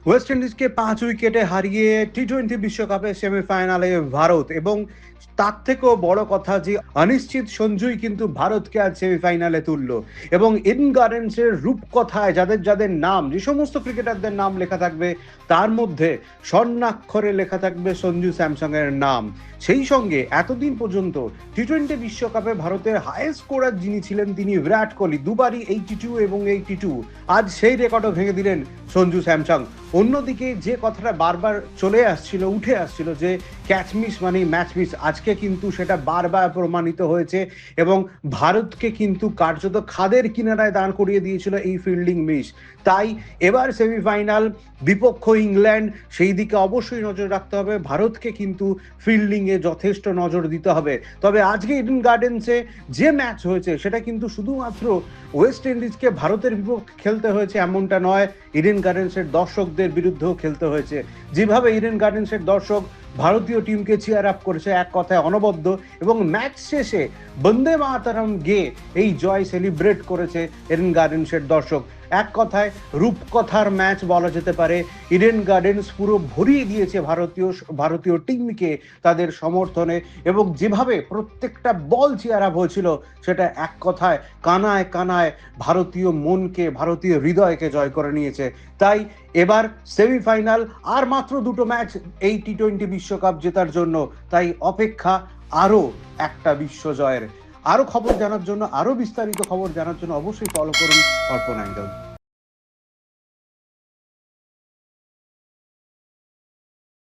West ইন্ডিজকে ৫ উইকেটে হারিয়ে টি-20 বিশ্বকাপের সেমিফাইনালে ভারত, এবং তার থেকেও বড় কথা যে অনিশ্চিত সঞ্জুই কিন্তু ভারতকে আজ সেমিফাইনালে তুলল। এবং ইডেন গার্ডেন্সের রূপকথায় যাদের যাদের নাম, যে সমস্ত ক্রিকেটারদের নাম লেখা থাকবে তার মধ্যে স্বর্ণাক্ষরে লেখা থাকবে সঞ্জু স্যামসংয়ের নাম। সেই সঙ্গে এতদিন পর্যন্ত টি-20 বিশ্বকাপে ভারতের হাইয়েস্ট স্কোরার যিনি ছিলেন তিনি বিরাট কোহলি, দুবারই 82 এবং 82। আজ সেই রেকর্ডও ভেঙে দিলেন সঞ্জু স্যামসং। অন্যদিকে যে কথাটা বারবার উঠে আসছিল যে ক্যাচ মিস মানে ম্যাচ মিস, আজকে কিন্তু সেটা বারবার প্রমাণিত হয়েছে এবং ভারতকে কিন্তু কার্যত খাদের কিনারায় দাঁড় করিয়ে দিয়েছিল এই ফিল্ডিং মিস। তাই এবার সেমিফাইনাল, বিপক্ষ ইংল্যান্ড, সেই দিকে অবশ্যই নজর রাখতে হবে। ভারতকে কিন্তু ফিল্ডিংয়ে যথেষ্ট নজর দিতে হবে। তবে আজকে ইডেন গার্ডেন্সে যে ম্যাচ হয়েছে সেটা কিন্তু শুধুমাত্র ওয়েস্ট ইন্ডিজকে ভারতের বিপক্ষে খেলতে হয়েছে এমনটা নয়, ইডেন গার্ডেন্সের দর্শকদের বিরুদ্ধেও খেলতে হয়েছে। যেভাবে ইডেন গার্ডেন্সের দর্শক ভারতীয় টিমকে চিয়ার আপ করেছে, এক কথায় অনবদ্য, এবং ম্যাচ শেষে বন্দে মাতরম গেয়ে এই জয় সেলিব্রেট করেছে ইডেন গার্ডেন্সের দর্শক। এক কথায় রূপকথার ম্যাচ বলা যেতে পারে। ইডেন গার্ডেন্স পুরো ভরিয়ে দিয়েছে ভারতীয় টিমকে তাদের সমর্থনে, এবং যেভাবে প্রত্যেকটা বল চিয়ার আপ হয়েছিল সেটা এক কথায় কানায় কানায় ভারতীয় মনকে, ভারতীয় হৃদয়কে জয় করে নিয়েছে। তাই এবার সেমিফাইনাল, আর মাত্র দুটো ম্যাচ এই টি-20 বিশ্বকাপ জেতার জন্য। তাই অপেক্ষা আরও একটা বিশ্বজয়ের। আরও খবর জানার জন্য, আরও বিস্তারিত খবর জানার জন্য অবশ্যই ফলো করুন অর্পণ অ্যাঙ্গেল।